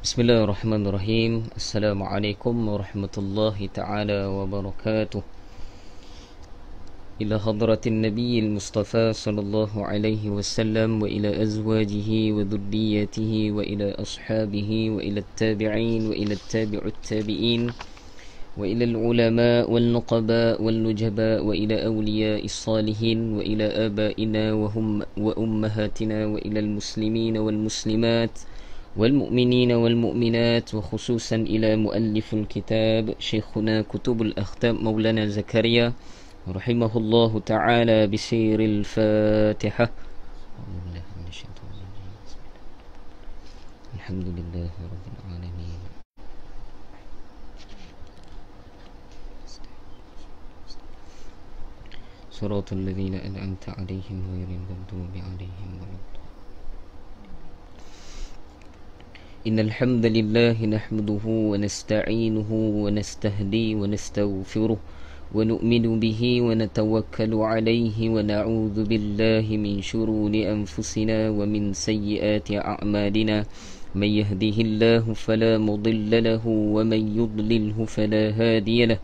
Bismillahirrahmanirrahim. Assalamualaikum warahmatullahi ta'ala wabarakatuh. Ila hadratin nabiyil mustafa sallallahu alaihi wasallam wa ila azwajihi wa dhurriyyatihi wa ila ashabihi wa ila tabi'in wa ila tabi'ut tabi'in wa ila al-ulama wal nuqaba wal nujaba wa ila awliya'is salihin wa ila abaina wa ummahatina wa ila al-muslimina wal muslimat والمؤمنين والمؤمنات وخصوصا إلى مؤلف الكتاب شيخنا كتب الأختام مولانا زكريا رحمه الله تعالى بسير الفاتحة. الحمد لله رب العالمين. صراط الذين أنعمت عليهم غير المغضوب عليهم ولا الضالين. إن الحمد لله نحمده ونستعينه ونستهديه ونستغفره ونؤمن به ونتوكل عليه ونعوذ بالله من شرور أنفسنا ومن سيئات أعمالنا. من يهده الله فلا مضل له ومن يضلله فلا هادي له.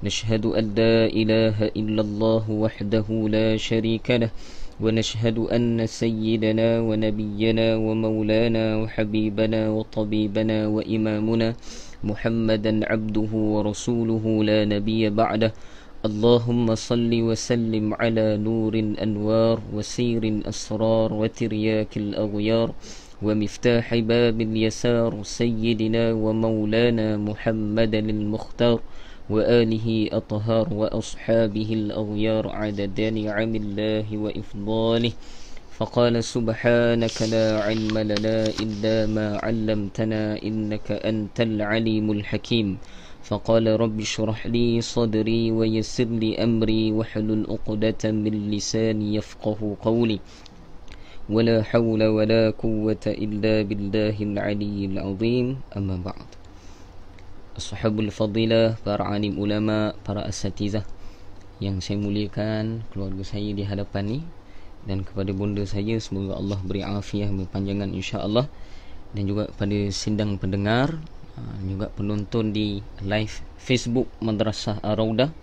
نشهد أن لا إله إلا الله وحده لا شريك له ونشهد أن سيدنا ونبينا ومولانا وحبيبنا وطبيبنا وإمامنا محمدا عبده ورسوله لا نبي بعده. اللهم صل وسلم على نور الأنوار وسير الأسرار وترياك الأغيار ومفتاح باب اليسار سيدنا ومولانا محمدا المختار وآله أطهار وأصحابه الأغيار عدد نعم الله وإفضاله. فقال سبحانك لا علم لنا إلا ما علمتنا إنك أنت العليم الحكيم. فقال رب اشرح لي صدري ويسر لي أمري واحلل عقدة من لساني يفقه قولي. ولا حول ولا قوة إلا بالله العلي العظيم. أما بعد. Ashabul fadilah, para alim ulama, para asatizah yang saya muliakan, keluarga saya di hadapan ni, dan kepada bonda saya, semoga Allah beri afiah berpanjangan insya-Allah, dan juga kepada sindang pendengar, juga penonton di live Facebook Madrasah Ar-Raudah.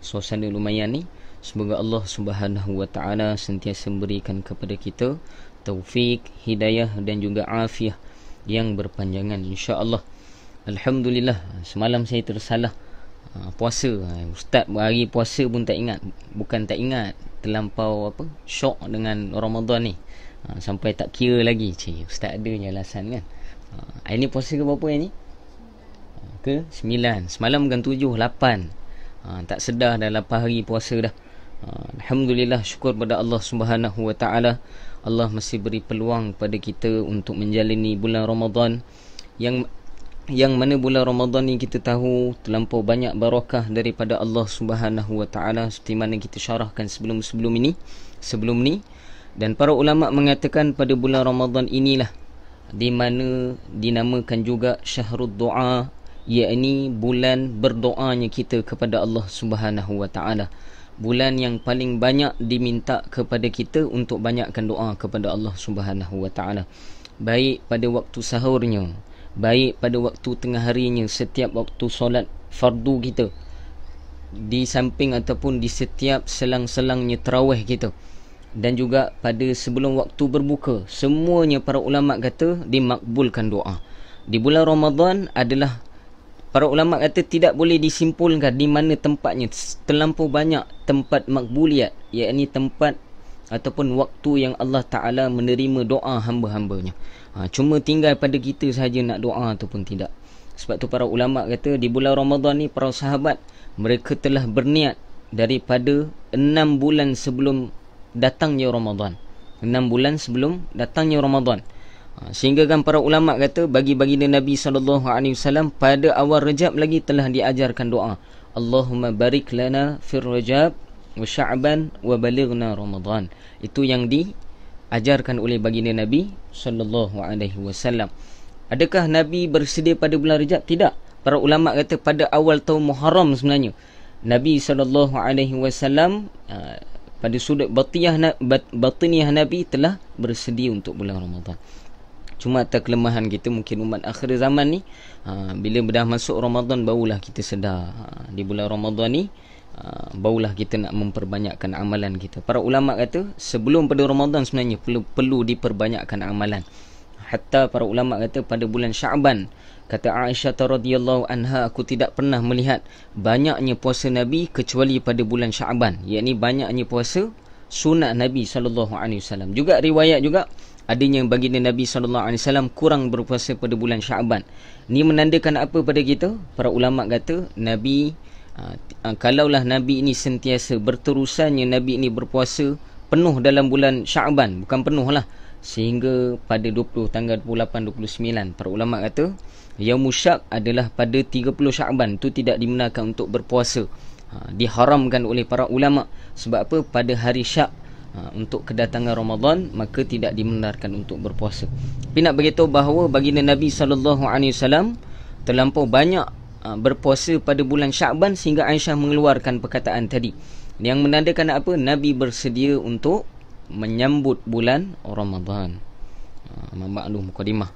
Suasana lumayan ni. Semoga Allah Subhanahu wa taala sentiasa memberikan kepada kita taufik, hidayah dan juga afiah yang berpanjangan insya-Allah. Alhamdulillah, semalam saya tersalah puasa. Ustaz berhari puasa pun tak ingat. Bukan tak ingat, terlampau syok dengan Ramadan ni. Sampai tak kira lagi. Ustaz ada je alasan kan. Hari ni puasa ke berapa hari ni? Ke 9. Semalam bukan 7, 8. Tak sedar dah 8 hari puasa dah. Alhamdulillah, syukur pada Allah Subhanahu wa taala. Allah masih beri peluang pada kita untuk menjalani bulan Ramadan yang mana bulan Ramadan ni kita tahu terlampau banyak barakah daripada Allah Subhanahu wa taala, seperti mana kita syarahkan sebelum ni. Dan para ulama mengatakan pada bulan Ramadan inilah di mana dinamakan juga syahrul doa, yakni bulan berdoanya kita kepada Allah Subhanahu wa taala. Bulan yang paling banyak diminta kepada kita untuk banyakkan doa kepada Allah Subhanahu wa taala, baik pada waktu sahurnya, baik pada waktu tengah harinya, setiap waktu solat fardu kita, di samping ataupun di setiap selang-selangnya tarawih kita, dan juga pada sebelum waktu berbuka. Semuanya para ulama kata dimakbulkan doa. Di bulan Ramadan adalah, para ulama kata tidak boleh disimpulkan di mana tempatnya. Terlampau banyak tempat makbuliat, yakni tempat ataupun waktu yang Allah Ta'ala menerima doa hamba-hambanya. Cuma tinggal pada kita sahaja nak doa ataupun tidak. Sebab tu para ulama kata di bulan Ramadan ni, para sahabat mereka telah berniat daripada 6 bulan sebelum datangnya Ramadan. 6 bulan sebelum datangnya Ramadan. Sehingga kan para ulama kata bagi baginda Nabi SAW pada awal Rajab lagi telah diajarkan doa, Allahumma barik lana fir Rajab wa Sya'ban wa balighna Ramadan. Itu yang diajarkan oleh baginda Nabi SAW. Adakah Nabi bersedia pada bulan Rajab? Tidak. Para ulama kata pada awal tahun Muharram sebenarnya Nabi SAW pada sudut batiniah Nabi telah bersedia untuk bulan Ramadan. Cuma atas kelemahan kita mungkin umat akhir zaman ni, bila dah masuk Ramadan barulah kita sedar. Di bulan Ramadan ni barulah kita nak memperbanyakkan amalan kita. Para ulama kata sebelum pada Ramadan sebenarnya perlu diperbanyakkan amalan. Hatta para ulama kata pada bulan Syaban, kata Aisyah radhiyallahu anha, aku tidak pernah melihat banyaknya puasa Nabi kecuali pada bulan Syaban, yakni banyaknya puasa sunat Nabi SAW. Juga riwayat juga adanya baginda Nabi SAW kurang berpuasa pada bulan Syaban. Ni menandakan apa pada kita? Para ulama kata Nabi, kalaulah Nabi ini sentiasa berterusannya Nabi ini berpuasa penuh dalam bulan Syaban, bukan penuh lah, sehingga pada 20 tanggal 28 29, para ulama kata Yaumul Syak adalah pada 30 Syaban, itu tidak dibenarkan untuk berpuasa. Diharamkan oleh para ulama. Sebab apa? Pada hari Syak, untuk kedatangan Ramadan, maka tidak dibenarkan untuk berpuasa. Tapi nak beritahu bahawa baginda Nabi SAW terlampau banyak berpuasa pada bulan Syaban sehingga Aisyah mengeluarkan perkataan tadi, yang menandakan apa? Nabi bersedia untuk menyambut bulan Ramadan. Maklum mukadimah.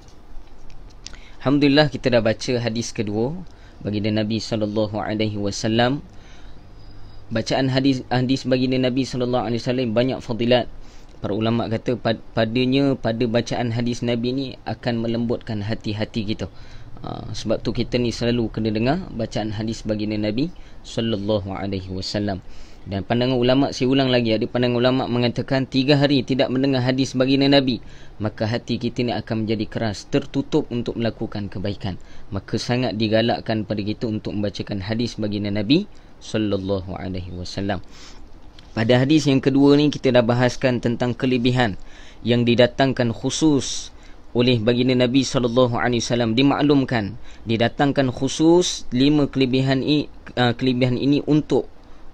Alhamdulillah, kita dah baca hadis kedua baginda Nabi SAW. Bacaan hadis baginda Nabi SAW banyak fadilat. Para ulama kata pada bacaan hadis Nabi ni akan melembutkan hati-hati kita. Sebab tu kita ni selalu kena dengar bacaan hadis baginda Nabi SAW. Dan pandangan ulama, saya ulang lagi, ada pandangan ulama mengatakan 3 hari tidak mendengar hadis baginda Nabi, maka hati kita ni akan menjadi keras, tertutup untuk melakukan kebaikan. Maka sangat digalakkan pada kita untuk membacakan hadis baginda Nabi SAW. Pada hadis yang kedua ni kita dah bahaskan tentang kelebihan yang didatangkan khusus oleh baginda Nabi SAW. Dimaklumkan didatangkan khusus 5 kelebihan ini untuk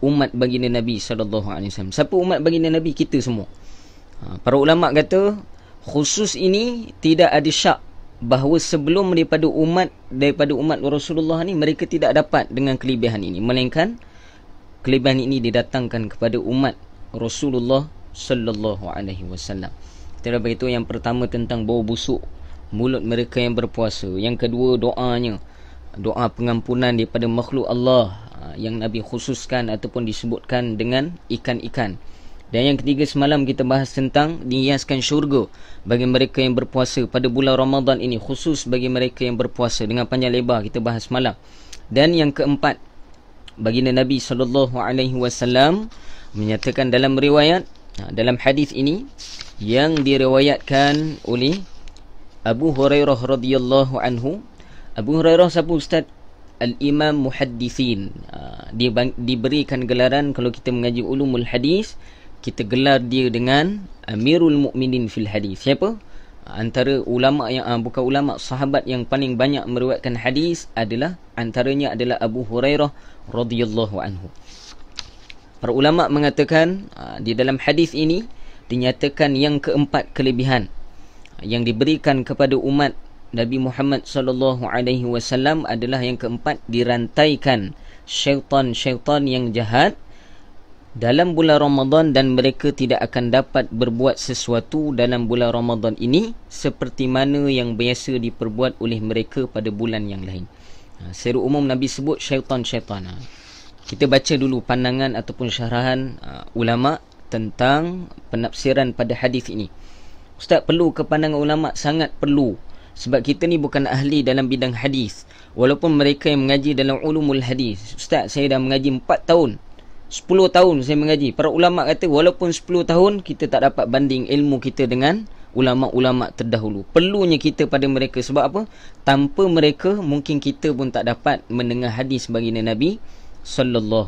umat baginda Nabi SAW. Siapa umat baginda Nabi? Kita semua. Para ulama kata khusus ini tidak ada syak bahawa sebelum daripada umat Rasulullah ni mereka tidak dapat dengan kelebihan ini, melainkan kelebihan ini didatangkan kepada umat Rasulullah SAW. Kita dah beritahu yang pertama tentang bau busuk mulut mereka yang berpuasa. Yang kedua, doa pengampunan daripada makhluk Allah yang Nabi khususkan ataupun disebutkan dengan ikan-ikan. Dan yang ketiga, semalam kita bahas tentang dihiaskan syurga bagi mereka yang berpuasa pada bulan Ramadan ini, khusus bagi mereka yang berpuasa, dengan panjang lebar kita bahas semalam. Dan yang keempat, baginda Nabi SAW menyatakan dalam riwayat, dalam hadis ini yang diriwayatkan oleh Abu Hurairah radhiyallahu anhu. Abu Hurairah siapa Ustaz? Al-Imam Muhaddithin. Dia diberikan gelaran, kalau kita mengaji ulumul hadis, kita gelar dia dengan Amirul Mukminin fil hadis. Siapa? Antara ulama yang bukan ulama, sahabat yang paling banyak meriwayatkan hadis antaranya adalah Abu Hurairah radhiyallahu anhu. Para ulama mengatakan di dalam hadis ini dinyatakan yang keempat kelebihan yang diberikan kepada umat Nabi Muhammad SAW adalah yang keempat, dirantaikan syaitan-syaitan yang jahat dalam bulan Ramadan, dan mereka tidak akan dapat berbuat sesuatu dalam bulan Ramadan ini seperti mana yang biasa diperbuat oleh mereka pada bulan yang lain. Secara umum Nabi sebut syaitan-syaitan. Kita baca dulu pandangan ataupun syarahan ulama tentang penafsiran pada hadis ini. Ustaz, perlu ke pandangan ulama? Sangat perlu. Sebab kita ni bukan ahli dalam bidang hadis. Walaupun mereka yang mengaji dalam ulumul hadis. Ustaz, saya dah mengaji 4 tahun. 10 tahun saya mengaji. Para ulama kata walaupun 10 tahun kita tak dapat banding ilmu kita dengan ulama-ulama terdahulu. Perlunya kita pada mereka. Sebab apa? Tanpa mereka mungkin kita pun tak dapat mendengar hadis baginda Nabi SAW.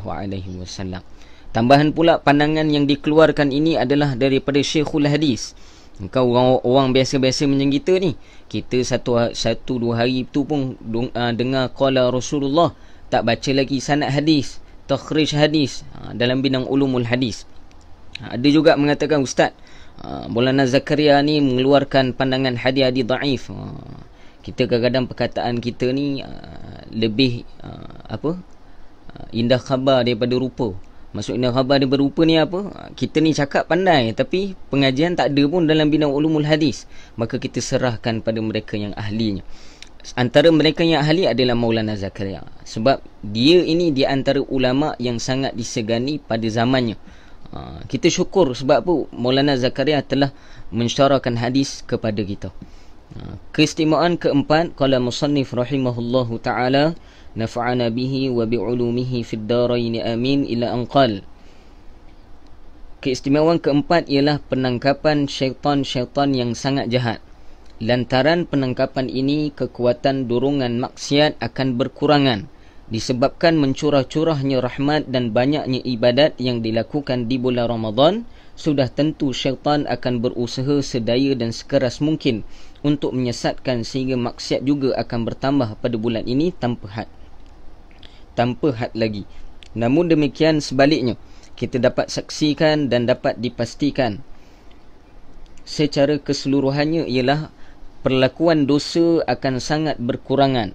Tambahan pula, pandangan yang dikeluarkan ini adalah daripada Syekhul Hadis. Kau orang biasa-biasa macam kita ni, kita satu dua hari tu pun dengar qala Rasulullah, tak baca lagi sanad hadis, takhrij hadis dalam bidang ulumul hadis. Ada juga mengatakan, Ustaz, Maulana Zakaria ni mengeluarkan pandangan hadis-hadis dhaif. Kita kadang-kadang perkataan kita ni lebih indah khabar daripada rupa. Maksudnya khabar dia berupa ni apa? Kita ni cakap pandai tapi pengajian tak ada pun dalam bidang ulumul hadis. Maka kita serahkan pada mereka yang ahlinya. Antara mereka yang ahli adalah Maulana Zakaria. Sebab dia ini di antara ulama yang sangat disegani pada zamannya. Kita syukur sebab apa? Maulana Zakaria telah mensyarahkan hadis kepada kita. Keistimewaan keempat, qala musannif rahimahullahu ta'ala, nafa'ana bihi wa bi'ulumihi fid darain amin ila anqal. Keistimewaan keempat ialah penangkapan syaitan-syaitan yang sangat jahat. Lantaran penangkapan ini, kekuatan dorongan maksiat akan berkurangan disebabkan mencurah-curahnya rahmat dan banyaknya ibadat yang dilakukan di bulan Ramadan. Sudah tentu syaitan akan berusaha sedaya dan sekeras mungkin untuk menyesatkan sehingga maksiat juga akan bertambah pada bulan ini tanpa had lagi. Namun demikian sebaliknya, kita dapat saksikan dan dapat dipastikan secara keseluruhannya ialah perlakuan dosa akan sangat berkurangan.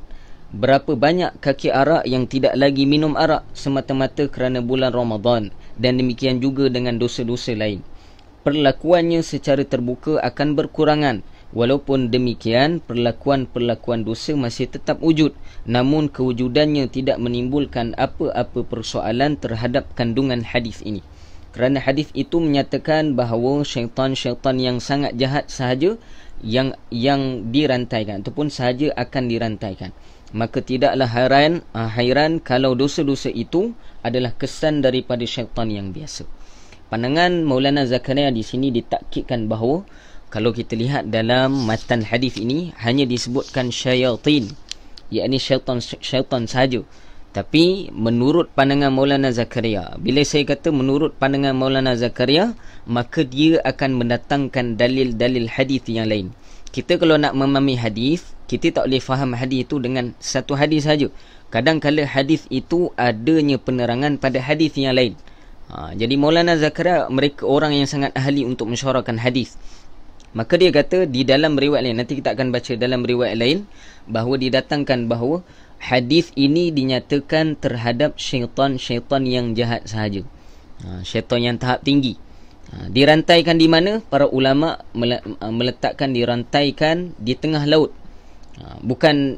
Berapa banyak kaki arak yang tidak lagi minum arak semata-mata kerana bulan Ramadan, dan demikian juga dengan dosa-dosa lain. Perlakuannya secara terbuka akan berkurangan. Walaupun demikian, perlakuan-perlakuan dosa masih tetap wujud, namun kewujudannya tidak menimbulkan apa-apa persoalan terhadap kandungan hadis ini. Kerana hadis itu menyatakan bahawa syaitan-syaitan yang sangat jahat sahaja yang dirantaikan ataupun sahaja akan dirantaikan. Maka tidaklah hairan kalau dosa-dosa itu adalah kesan daripada syaitan yang biasa. Pandangan Maulana Zakaria di sini ditakkidkan bahawa kalau kita lihat dalam matan hadis ini hanya disebutkan syaitan, yakni syaitan sahaja. Tapi menurut pandangan Maulana Zakaria, bila saya kata menurut pandangan Maulana Zakaria, maka dia akan mendatangkan dalil-dalil hadis yang lain. Kita kalau nak memahami hadis, kita tak boleh faham hadis itu dengan satu hadis saja. Kadang-kadang hadis itu adanya penerangan pada hadis yang lain. Jadi Maulana Zakaria mereka orang yang sangat ahli untuk mensyarahkan hadis. Maka dia kata di dalam riwayat lain, nanti kita akan baca dalam riwayat lain, bahawa didatangkan bahawa hadis ini dinyatakan terhadap syaitan-syaitan yang jahat sahaja. Syaitan yang tahap tinggi. Dirantaikan di mana? Para ulama meletakkan dirantaikan di tengah laut. Bukan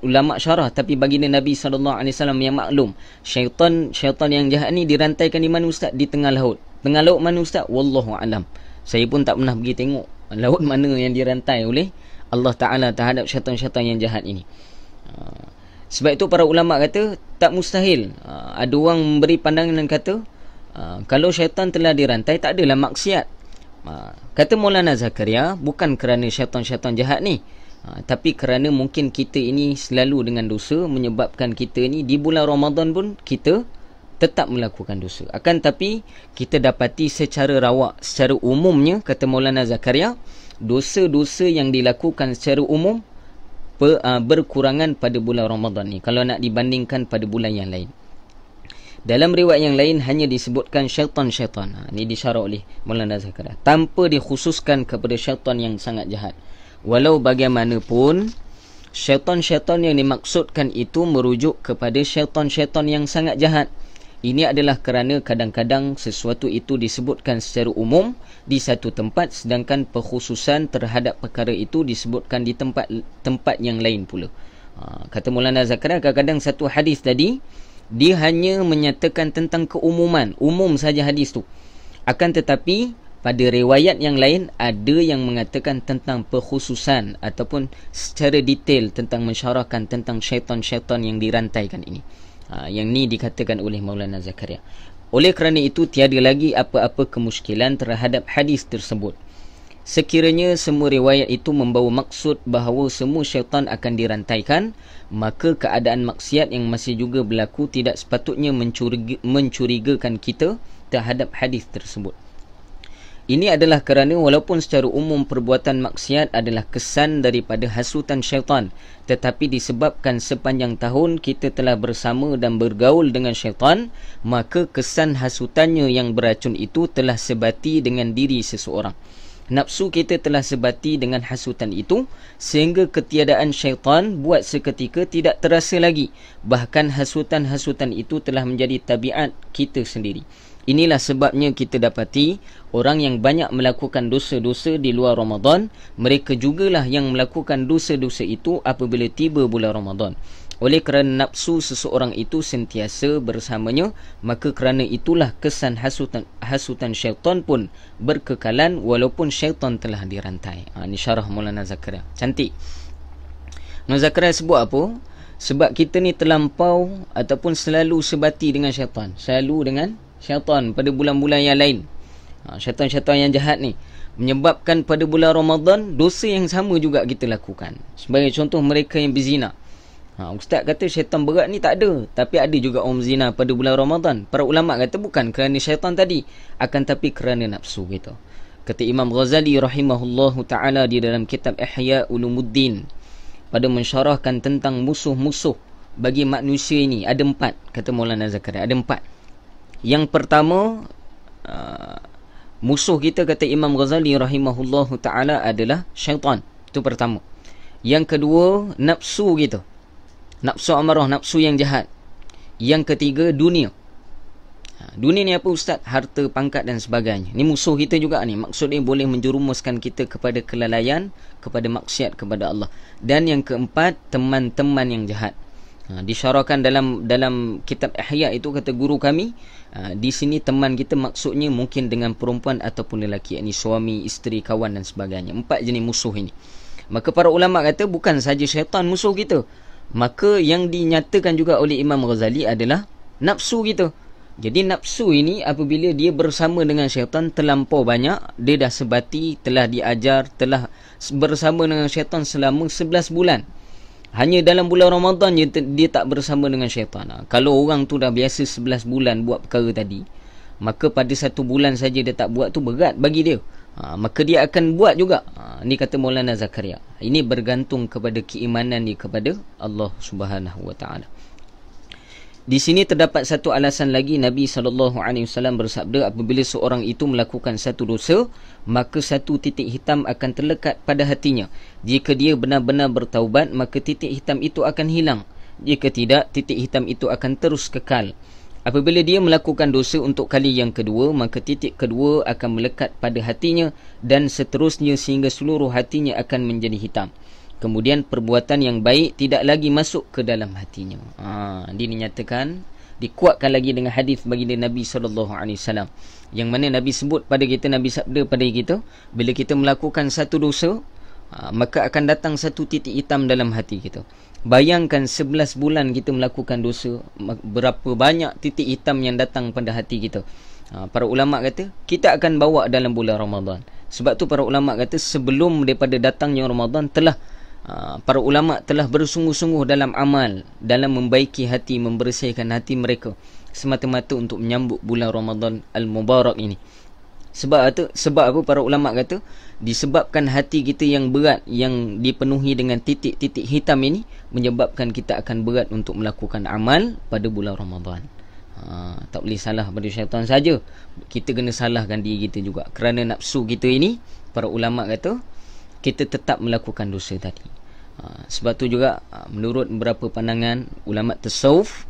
ulama syarah, tapi baginda Nabi SAW yang maklum. Syaitan yang jahat ni dirantaikan di mana ustaz? Di tengah laut. Tengah laut mana ustaz? Wallahu alam. Saya pun tak pernah pergi tengok laut mana yang dirantai oleh Allah Ta'ala terhadap syaitan-syaitan yang jahat ini. Sebab itu para ulama kata tak mustahil. Ada orang memberi pandangan dan kata kalau syaitan telah dirantai tak adalah maksiat. Kata Maulana Zakaria, bukan kerana syaitan-syaitan jahat ni, tapi kerana mungkin kita ini selalu dengan dosa, menyebabkan kita ni di bulan Ramadan pun kita tetap melakukan dosa. Akan tapi kita dapati secara rawak, secara umumnya, kata Maulana Zakaria, dosa-dosa yang dilakukan secara umum berkurangan pada bulan Ramadan ni kalau nak dibandingkan pada bulan yang lain. Dalam riwayat yang lain hanya disebutkan syaitan-syaitan. Ini disyarah oleh Maulana Zakaria tanpa dikhususkan kepada syaitan yang sangat jahat. Walau bagaimanapun, syaitan-syaitan yang dimaksudkan itu merujuk kepada syaitan-syaitan yang sangat jahat. Ini adalah kerana kadang-kadang sesuatu itu disebutkan secara umum di satu tempat, sedangkan perkhususan terhadap perkara itu disebutkan di tempat yang lain pula. Kata Maulana Zakaria, kadang-kadang satu hadis tadi dia hanya menyatakan tentang keumuman, umum saja hadis tu. Akan tetapi pada riwayat yang lain ada yang mengatakan tentang perkhususan ataupun secara detail tentang mensyarahkan tentang syaitan-syaitan yang dirantaikan ini. Yang ni dikatakan oleh Maulana Zakaria. Oleh kerana itu tiada lagi apa-apa kemusykilan terhadap hadis tersebut. Sekiranya semua riwayat itu membawa maksud bahawa semua syaitan akan dirantaikan, maka keadaan maksiat yang masih juga berlaku tidak sepatutnya mencurigakan kita terhadap hadis tersebut. Ini adalah kerana walaupun secara umum perbuatan maksiat adalah kesan daripada hasutan syaitan, tetapi disebabkan sepanjang tahun kita telah bersama dan bergaul dengan syaitan, maka kesan hasutannya yang beracun itu telah sebati dengan diri seseorang. Nafsu kita telah sebati dengan hasutan itu sehingga ketiadaan syaitan buat seketika tidak terasa lagi. Bahkan hasutan-hasutan itu telah menjadi tabiat kita sendiri. Inilah sebabnya kita dapati orang yang banyak melakukan dosa-dosa di luar Ramadan, mereka jugalah yang melakukan dosa-dosa itu apabila tiba bulan Ramadan. Oleh kerana nafsu seseorang itu sentiasa bersamanya, maka kerana itulah kesan hasutan syaitan pun berkekalan walaupun syaitan telah dirantai. Ini syarah Maulana Zakaria. Cantik. Maulana Zakaria sebut apa? Sebab kita ni terlampau ataupun selalu sebati dengan syaitan. Selalu dengan syaitan pada bulan-bulan yang lain. Syaitan-syaitan yang jahat ni menyebabkan pada bulan Ramadan dosa yang sama juga kita lakukan. Sebagai contoh, mereka yang berzina. Ustaz kata syaitan berat ni tak ada, tapi ada juga orang zina pada bulan Ramadan. Para ulama kata bukan kerana syaitan tadi, akan tapi kerana nafsu gitu. Kata Imam Ghazali rahimahullahu ta'ala di dalam kitab Ihya Ulumuddin, pada mensyarahkan tentang musuh-musuh bagi manusia ini, ada 4, kata Maulana Zakaria, ada 4. Yang pertama, musuh kita, kata Imam Ghazali rahimahullahu ta'ala, adalah syaitan. Itu pertama. Yang kedua, nafsu kita, nafsu amarah, nafsu yang jahat. Yang ketiga, dunia. Dunia ni apa Ustaz? Harta, pangkat dan sebagainya. Ni musuh kita juga ni. Maksudnya boleh menjerumuskan kita kepada kelalaian, kepada maksiat kepada Allah. Dan yang keempat, teman-teman yang jahat. Disyarahkan dalam kitab Ihya itu, kata guru kami, di sini teman kita maksudnya mungkin dengan perempuan ataupun lelaki, ini suami, isteri, kawan dan sebagainya. 4 jenis musuh ini. Maka para ulama kata bukan saja syaitan musuh kita, maka yang dinyatakan juga oleh Imam Ghazali adalah nafsu kita. Jadi nafsu ini apabila dia bersama dengan syaitan terlampau banyak, dia dah sebati, telah diajar, telah bersama dengan syaitan selama 11 bulan. Hanya dalam bulan Ramadan dia tak bersama dengan syaitan. Kalau orang tu dah biasa 11 bulan buat perkara tadi, maka pada 1 bulan saja dia tak buat, tu berat bagi dia. Maka dia akan buat juga. Ni kata Maulana Zakaria. Ini bergantung kepada keimanan dia kepada Allah Subhanahu Wa Taala. Di sini terdapat satu alasan lagi. Nabi SAW bersabda, apabila seorang itu melakukan satu dosa, maka satu titik hitam akan terlekat pada hatinya. Jika dia benar-benar bertaubat, maka titik hitam itu akan hilang. Jika tidak, titik hitam itu akan terus kekal. Apabila dia melakukan dosa untuk kali yang kedua, maka titik kedua akan melekat pada hatinya dan seterusnya sehingga seluruh hatinya akan menjadi hitam. Kemudian perbuatan yang baik tidak lagi masuk ke dalam hatinya. Dia dinyatakan, dikuatkan lagi dengan hadis baginda Nabi SAW, yang mana Nabi sebut pada kita, Nabi sabda pada kita, bila kita melakukan satu dosa, maka akan datang satu titik hitam dalam hati kita. Bayangkan 11 bulan kita melakukan dosa, berapa banyak titik hitam yang datang pada hati kita. Para ulama kata kita akan bawa dalam bulan Ramadan. Sebab tu para ulama kata sebelum daripada datangnya Ramadan telah para ulama telah bersungguh-sungguh dalam amal, dalam membaiki hati, membersihkan hati mereka semata-mata untuk menyambut bulan Ramadan Al-Mubarak ini. Sebab apa para ulama kata? Disebabkan hati kita yang berat, yang dipenuhi dengan titik-titik hitam ini, menyebabkan kita akan berat untuk melakukan amal pada bulan Ramadan. Tak boleh salah pada syaitan saja, kita kena salahkan diri kita juga. Kerana nafsu kita ini, para ulama kata, kita tetap melakukan dosa tadi. Sebab tu juga menurut beberapa pandangan ulama tasawuf,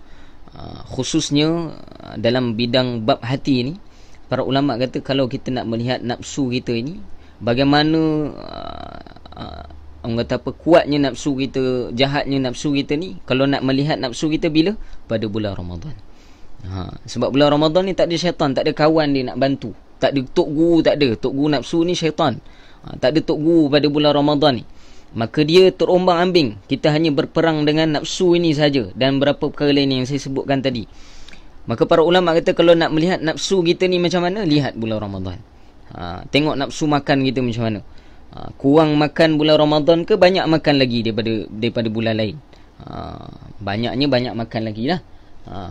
khususnya dalam bidang bab hati ini, para ulama kata kalau kita nak melihat nafsu kita ini, bagaimana orang kata apa, kuatnya nafsu kita, jahatnya nafsu kita ni, kalau nak melihat nafsu kita bila? Pada bulan Ramadan. Sebab bulan Ramadan ni tak ada syaitan, tak ada kawan dia nak bantu, tak ada tok guru, tak ada tok guru nafsu ni syaitan. Tak ada tok guru pada bulan Ramadan ni, maka dia terombang ambing. Kita hanya berperang dengan nafsu ini saja dan beberapa perkara lain yang saya sebutkan tadi. Maka para ulama kata kalau nak melihat nafsu kita ni macam mana, lihat bulan Ramadan. Tengok nafsu makan kita macam mana. Kurang makan bulan Ramadan ke banyak makan lagi daripada bulan lain? Banyaknya banyak makan lagi lah.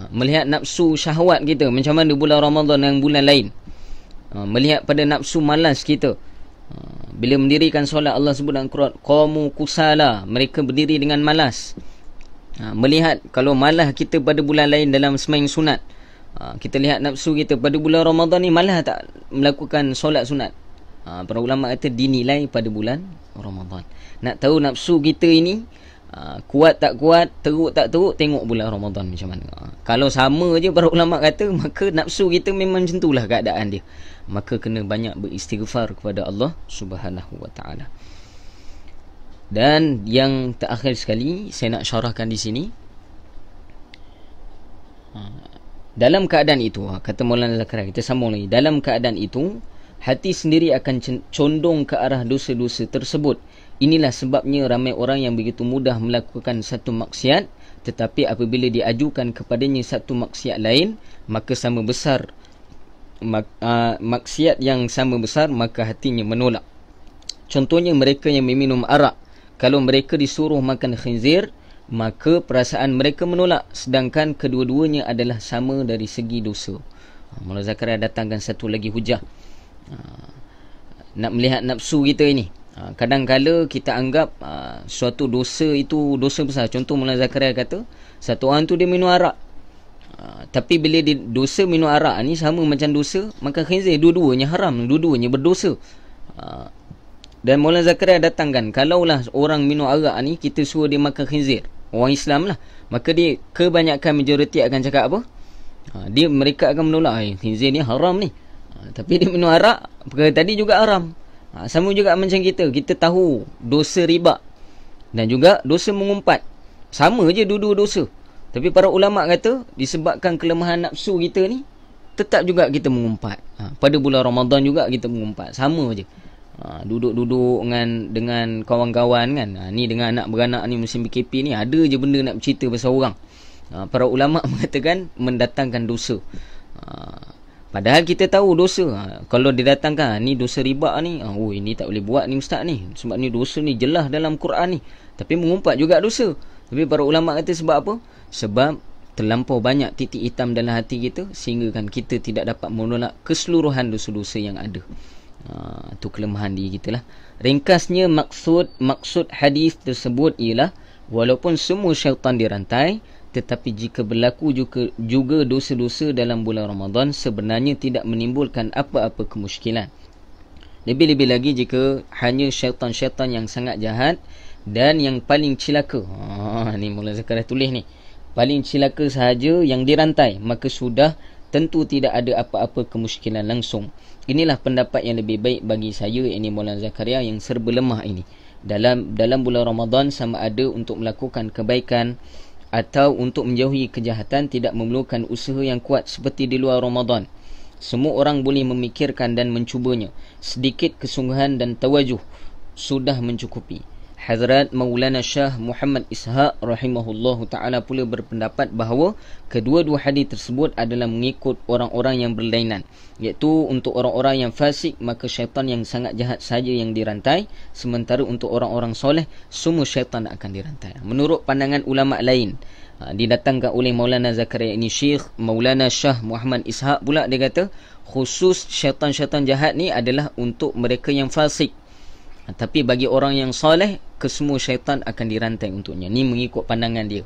Melihat nafsu syahwat kita macam mana bulan Ramadan dan bulan lain. Melihat pada nafsu malas kita. Bila mendirikan solat, Allah sebut dalam Quran, qamu kusala, mereka berdiri dengan malas. Melihat kalau malas kita pada bulan lain dalam sembahyang sunat, kita lihat nafsu kita pada bulan Ramadan ni malas tak melakukan solat sunat. Para ulama kata dinilai pada bulan Ramadan. Nak tahu nafsu kita ini kuat tak kuat, teruk tak teruk, tengok bulan Ramadan macam mana. Kalau sama je para ulama kata, maka nafsu kita memang macam itulah keadaan dia. Maka kena banyak beristighfar kepada Allah Subhanahu wa taala. Dan yang terakhir sekali saya nak syarahkan di sini, dalam keadaan itu, kata Maulana Zakaria, kita sambung lagi, dalam keadaan itu hati sendiri akan condong ke arah dosa-dosa tersebut. Inilah sebabnya ramai orang yang begitu mudah melakukan satu maksiat, tetapi apabila diajukan kepadanya satu maksiat lain, maka sama besar maksiat yang sama besar, maka hatinya menolak. Contohnya mereka yang meminum arak, kalau mereka disuruh makan khinzir, maka perasaan mereka menolak, sedangkan kedua-duanya adalah sama dari segi dosa. Maulana Zakaria datangkan satu lagi hujah. Nak melihat nafsu kita ini. Kadang-kala kita anggap suatu dosa itu dosa besar. Contoh Maulana Zakaria kata, satu orang tu dia minum arak. Tapi bila dia dosa minum arak ni sama macam dosa makan khinzir, dua-duanya haram, dua-duanya berdosa. Dan Maulana Zakaria datangkan, kalaulah orang minum arak ni kita suruh dia makan khinzir, orang Islam lah, maka dia kebanyakan majoriti akan cakap apa? Mereka akan menolak, khinzir ni haram ni. Tapi dia minum arak, perkara tadi juga haram. Sama juga macam kita tahu dosa riba dan juga dosa mengumpat, sama je dua-dua dosa. Tapi para ulama kata disebabkan kelemahan nafsu kita ni, tetap juga kita mengumpat. Pada bulan Ramadan juga kita mengumpat, sama je. Duduk-duduk dengan kawan-kawan kan, ni dengan anak beranak ni musim PKP ni, ada je benda nak bercerita pasal orang. Para ulama mengatakan mendatangkan dosa. Padahal kita tahu dosa. Kalau didatangkan ni dosa riba ni, ini tak boleh buat ni ustaz ni, sebab ni dosa ni jelas dalam Quran ni. Tapi mengumpat juga dosa. Tapi para ulama kata sebab apa? Sebab terlampau banyak titik hitam dalam hati kita, sehingga kan kita tidak dapat menolak keseluruhan dosa-dosa yang ada. Itu kelemahan diri kita lah. Ringkasnya maksud hadis tersebut ialah, walaupun semua syaitan dirantai, tetapi jika berlaku juga dosa-dosa dalam bulan Ramadan, sebenarnya tidak menimbulkan apa-apa kemusykilan. Lebih-lebih lagi jika hanya syaitan-syaitan yang sangat jahat dan yang paling cilaka. Ni Maulana Zakaria tulis ni, paling cilaka sahaja yang dirantai, maka sudah tentu tidak ada apa-apa kemusykilan langsung. Inilah pendapat yang lebih baik bagi saya, ini Maulana Zakaria, yang serba lemah ini. Dalam bulan Ramadan, sama ada untuk melakukan kebaikan atau untuk menjauhi kejahatan, tidak memerlukan usaha yang kuat seperti di luar Ramadan. Semua orang boleh memikirkan dan mencubanya. Sedikit kesungguhan dan tawajuh sudah mencukupi. Hazrat Maulana Shah Muhammad Ishaq rahimahullahu ta'ala pula berpendapat bahawa kedua-dua hadis tersebut adalah mengikut orang-orang yang berlainan, iaitu untuk orang-orang yang fasik, maka syaitan yang sangat jahat saja yang dirantai, sementara untuk orang-orang soleh, semua syaitan akan dirantai. Menurut pandangan ulama lain, didatangkan oleh Maulana Zakaria ini, Syekh Maulana Shah Muhammad Ishaq pula, dia kata khusus syaitan-syaitan jahat ni adalah untuk mereka yang fasik. Tapi bagi orang yang soleh, kesemua syaitan akan dirantai untuknya. Ni mengikut pandangan dia.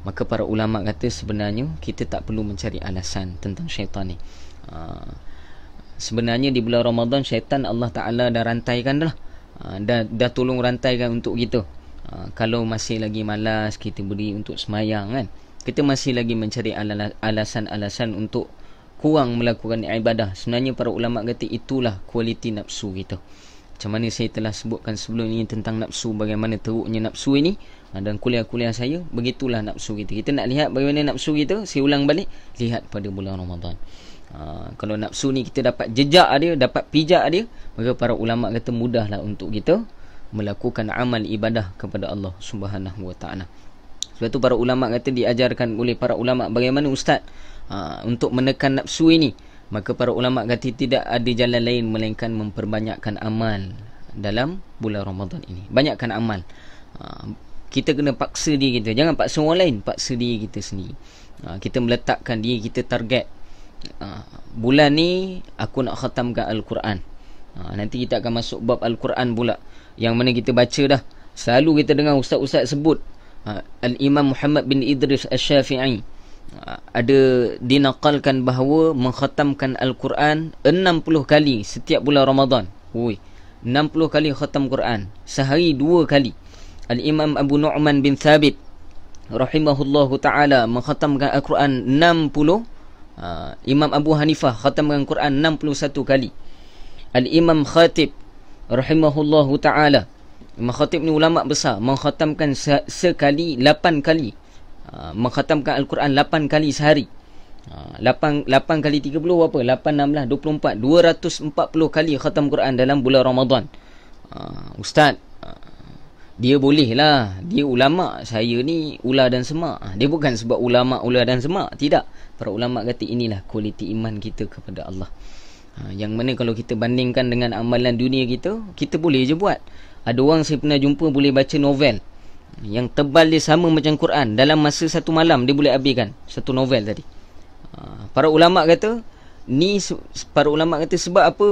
Maka para ulama kata sebenarnya kita tak perlu mencari alasan tentang syaitan ni. Sebenarnya di bulan Ramadan syaitan Allah Ta'ala dah rantaikan dah. Dah tolong rantaikan untuk kita. Kalau masih lagi malas kita beri untuk semayang kan, kita masih lagi mencari alasan-alasan untuk kurang melakukan ibadah. Sebenarnya para ulama kata itulah kualiti nafsu kita. Macam mana saya telah sebutkan sebelum ini tentang nafsu, bagaimana teruknya nafsu ini, dan kuliah-kuliah saya, begitulah nafsu kita. Kita nak lihat bagaimana nafsu kita, saya ulang balik, lihat pada bulan Ramadan. Kalau nafsu ni kita dapat jejak dia, dapat pijak dia, maka para ulama kata mudahlah untuk kita melakukan amal ibadah kepada Allah Subhanahu wa ta'ala. Sebab tu para ulama kata diajarkan oleh para ulama bagaimana ustaz untuk menekan nafsu ini. Maka para ulama kata tidak ada jalan lain melainkan memperbanyakkan amal dalam bulan Ramadan ini. Banyakkan amal. Kita kena paksa diri kita. Jangan paksa orang lain, paksa diri kita sendiri. Kita meletakkan diri kita target. Bulan ni aku nak khatamkan Al-Quran. Nanti kita akan masuk bab Al-Quran pula, yang mana kita baca dah. Selalu kita dengar ustaz-ustaz sebut Al-Imam Muhammad bin Idris Asy-Syafi'i ada dinaqalkan bahawa mengkhatamkan Al-Quran 60 kali setiap bulan Ramadan. Oi, 60 kali khatam Quran. Sehari 2 kali. Al-Imam Abu Nu'man bin Thabit rahimahullahu ta'ala mengkhatamkan Al-Quran 60. Imam Abu Hanifah khatamkan Quran 61 kali. Al-Imam Khatib rahimahullahu ta'ala, Imam Khatib ni ulama besar, mengkhatamkan sekali 8 kali. Mengkhatamkan Al-Quran 8 kali sehari. 8 kali 30 berapa? 8, 16, 24. 240 kali khatam Quran dalam bulan Ramadan. Ustaz, dia boleh lah, dia ulama, saya ni ular dan semak. Dia bukan sebab ulama ular dan semak, tidak. Para ulama kata inilah kualiti iman kita kepada Allah. Yang mana kalau kita bandingkan dengan amalan dunia kita, kita boleh je buat. Ada orang saya pernah jumpa boleh baca novel yang tebal dia sama macam Quran, dalam masa satu malam dia boleh habiskan satu novel tadi. Para ulama kata sebab apa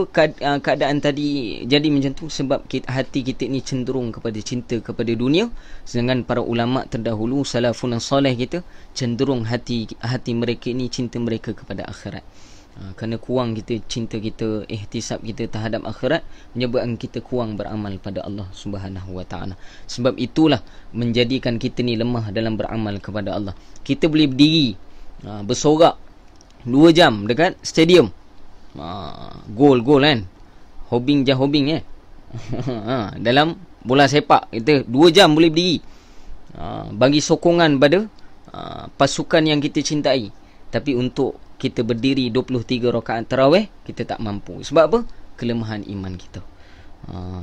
keadaan tadi jadi macam tu, sebab hati kita ni cenderung kepada cinta kepada dunia, sedangkan para ulama terdahulu salafun salih kita cenderung hati mereka ni cinta mereka kepada akhirat. Kerana kurang kita cinta kita, ihtisab kita terhadap akhirat, menyebabkan kita kurang beramal pada Allah Subhanahu wa taala. Sebab itulah menjadikan kita ni lemah dalam beramal kepada Allah. Kita boleh berdiri bersorak 2 jam dekat stadium. Gol kan. Hobbing dalam bola sepak kita 2 jam boleh berdiri. Bagi sokongan pada pasukan yang kita cintai. Tapi untuk kita berdiri 23 rakaat tarawih, kita tak mampu. Sebab apa? Kelemahan iman kita.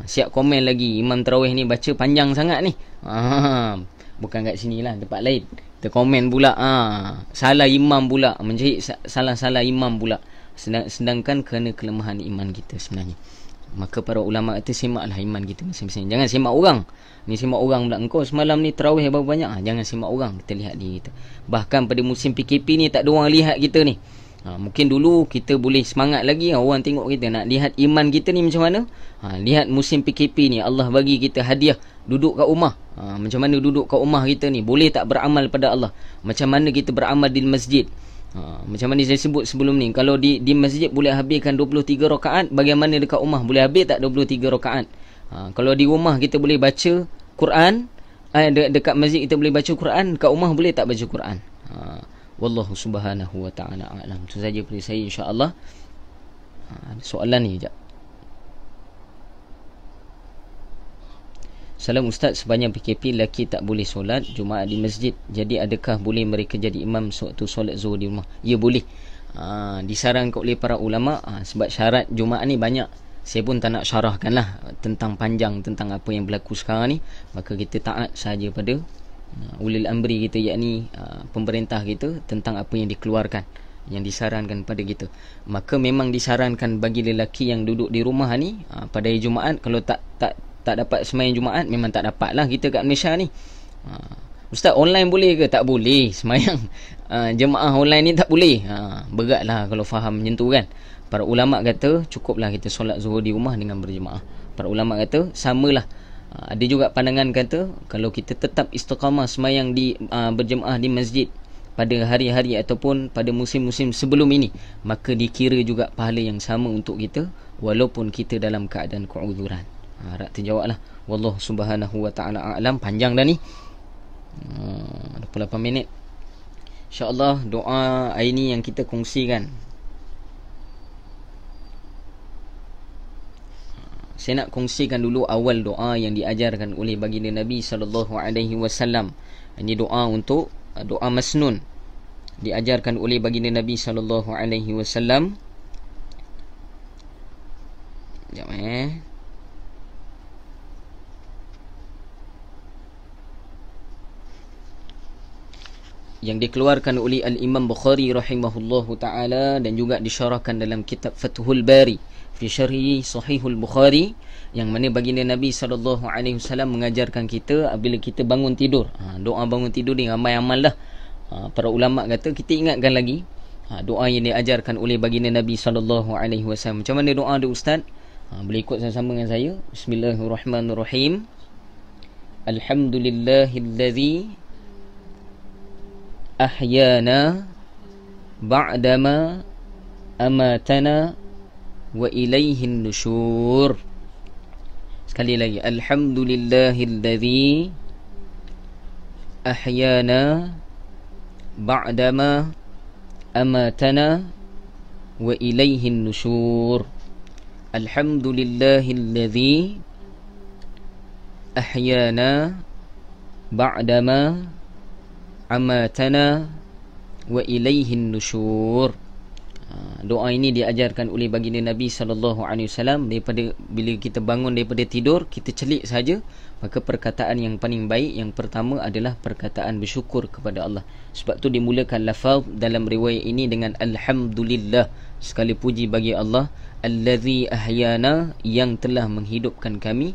Siap komen lagi, imam tarawih ni baca panjang sangat ni. Bukan kat sini lah, tempat lain. Kita komen pula, salah imam pula, menjahit salah imam pula. Sedangkan kerana kelemahan iman kita sebenarnya. Maka para ulama kata semaklah iman kita masing-masing. Jangan semak orang. Ni semak orang pula, engkau semalam ni tarawih berapa banyak? Jangan semak orang, kita lihat diri kita. Bahkan pada musim PKP ni tak ada orang lihat kita ni. Mungkin dulu kita boleh semangat lagi, orang tengok kita, nak lihat iman kita ni macam mana. Lihat musim PKP ni, Allah bagi kita hadiah duduk kat rumah. Macam mana duduk kat rumah kita ni, boleh tak beramal pada Allah? Macam mana kita beramal di masjid? Macam mana saya sebut sebelum ni, kalau di masjid boleh habiskan 23 rakaat, bagaimana dekat rumah boleh habis tak 23 rakaat? Kalau di rumah kita boleh baca Quran, dekat masjid kita boleh baca Quran, kat rumah boleh tak baca Quran? Wallahu subhanahu wa ta'ala a'lam. Itu saja dari saya, insya-Allah. Soalan ni sekejap. Salam Ustaz, sepanjang PKP lelaki tak boleh solat Jumaat di masjid. Jadi adakah boleh mereka jadi imam sewaktu solat zuhur di rumah? Ya, boleh. Disarankan oleh para ulama, sebab syarat Jumaat ni banyak. Saya pun tak nak syarahkan lah tentang panjang tentang apa yang berlaku sekarang ni. Maka kita taat sahaja pada ulil amri kita, yakni pemerintah kita, tentang apa yang dikeluarkan, yang disarankan pada kita. Maka memang disarankan bagi lelaki yang duduk di rumah ni pada hari Jumaat, kalau tak dapat sembahyang Jumaat, memang tak dapat lah kita kat Malaysia ni. Ustaz, online boleh ke? Tak boleh sembahyang jemaah online ni, tak boleh. Berat lah kalau faham macam tu kan. Para ulama kata cukuplah kita solat zuhur di rumah dengan berjemaah. Para ulama kata samalah. Ada juga pandangan kata kalau kita tetap istiqamah sembahyang di berjemaah di masjid pada hari-hari ataupun pada musim-musim sebelum ini, maka dikira juga pahala yang sama untuk kita walaupun kita dalam keadaan keuzuran. Harap terjawablah. Wallahu subhanahu wa ta'ala a'lam. Panjang dah ni, 28 minit. InsyaAllah doa hari ni yang kita kongsikan, saya nak kongsikan dulu awal doa yang diajarkan oleh baginda Nabi SAW. Ini doa untuk doa masnun, diajarkan oleh baginda Nabi SAW. Sekejap yang dikeluarkan oleh Al-Imam Bukhari rahimahullahu ta'ala, dan juga disyarahkan dalam kitab Fathul Bari fi syarhi Sahihul Bukhari, yang mana baginda Nabi SAW mengajarkan kita apabila kita bangun tidur. Doa bangun tidur ni ramai amal dah. Para ulama kata kita ingatkan lagi doa yang diajarkan oleh baginda Nabi SAW. Macam mana doa dia Ustaz? Boleh ikut sama-sama dengan saya. Bismillahirrahmanirrahim. Alhamdulillahillazi ahyana ba'dama amatana wa ilaihin nusyur. Sekali lagi, alhamdulillahilladzi ahyana ba'dama amatana wa ilaihin nusyur. Alhamdulillahilladzi ahyana ba'dama amatana wa ilaihin nusyur. Doa ini diajarkan oleh baginda Nabi SAW. Daripada bila kita bangun daripada tidur, kita celik saja, maka perkataan yang paling baik yang pertama adalah perkataan bersyukur kepada Allah. Sebab tu dimulakan lafaz dalam riwayat ini dengan alhamdulillah, segala puji bagi Allah, allazi ahyana, yang telah menghidupkan kami,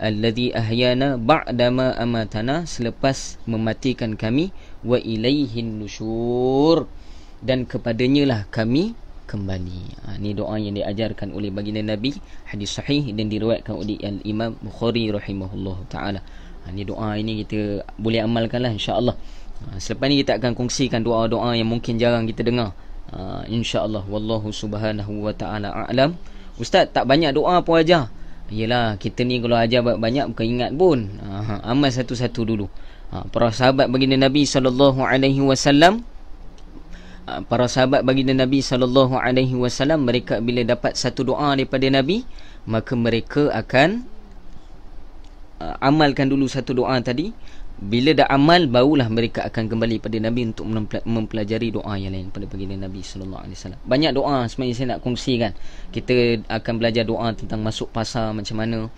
allazi ahyana ba'dama amatana, selepas mematikan kami, wa ilaihin nusyur, dan kepadanya lah kami kembali. Ini doa yang diajarkan oleh baginda Nabi, hadis sahih dan diriwayatkan oleh Al-Imam Bukhari rahimahullah ta'ala. Ini doa ini kita boleh amalkanlah insya-Allah. Selepas ni kita akan kongsikan doa-doa yang mungkin jarang kita dengar, insya-Allah. Wallahu subhanahu wa ta'ala a'lam. Ustaz, tak banyak doa pun ajar. Yelah, kita ni kalau ajar banyak bukan ingat pun. Amal satu-satu dulu. Para sahabat baginda Nabi SAW, para sahabat baginda Nabi SAW, mereka bila dapat satu doa daripada Nabi, maka mereka akan amalkan dulu satu doa tadi. Bila dah amal, barulah mereka akan kembali pada Nabi untuk mempelajari doa yang lain pada baginda Nabi SAW. Banyak doa sebenarnya saya nak kongsikan. Kita akan belajar doa tentang masuk pasar macam mana,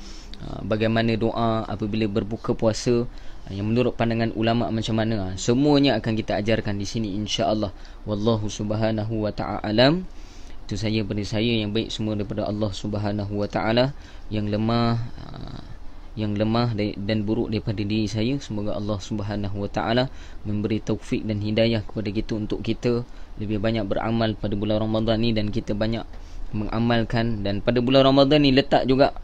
bagaimana doa apabila berbuka puasa, yang menurut pandangan ulama macam mana. Semuanya akan kita ajarkan di sini insya-Allah. Wallahu subhanahu wa ta'ala alam. Itu saja pada saya, yang baik semua daripada Allah Subhanahu wa ta'ala, yang lemah dan buruk daripada diri saya, semoga Allah Subhanahu wa ta'ala memberi taufik dan hidayah kepada kita untuk kita lebih banyak beramal pada bulan Ramadan ni, dan kita banyak mengamalkan. Dan pada bulan Ramadan ni letak juga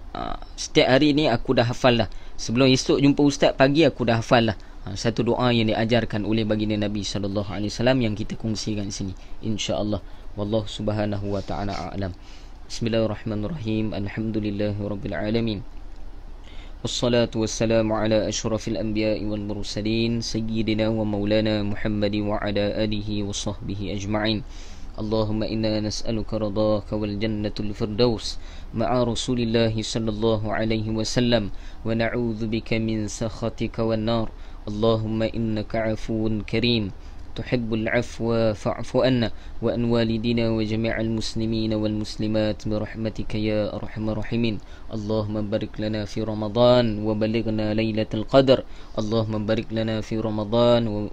setiap hari ni aku dah hafal dah. Sebelum esok jumpa ustaz pagi, aku dah hafal dah satu doa yang diajarkan oleh baginda Nabi SAW yang kita kongsikan di sini insya-Allah. Wallahu subhanahu wa ta'ala a'lam. Bismillahirrahmanirrahim. Alhamdulillahirabbil alamin. Wassalatu wassalamu ala asyrafil anbiya'i wal mursalin sayyidina wa maulana Muhammadin wa ala alihi wa sahbihi ajma'in. Allahumma inna nas'aluka ridhaka wal jannatul firdaus ma'a rasulillahi sallallahu alaihi wasallam, wa na'udzu bika min sakhatika wan nar. Allahumma innaka 'afuwun karim tuhibbul 'afwa fa'fu anna wa an walidina wa jami'al muslimina wal muslimat bi rahmatika ya arhamar rahimin. Allahumma barik lana fi Ramadan wa balighna lailatul qadar. Allahumma barik lana fi Ramadan wa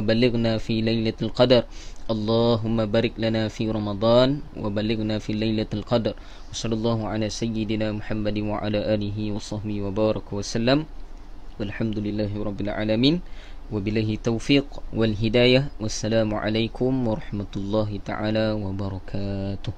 balighna fi lailatul qadar. Allahumma barik lana fi Ramadan wa balighna fi lailatul qadar. Wa sallallahu ala sayyidina Muhammadin wa ala alihi wa sahbihi wa baraka wa sallam. Walhamdulillahi rabbil alamin. Wabillahi taufiq wal hidayah. Wassalamualaikum warahmatullahi taala wabarakatuh.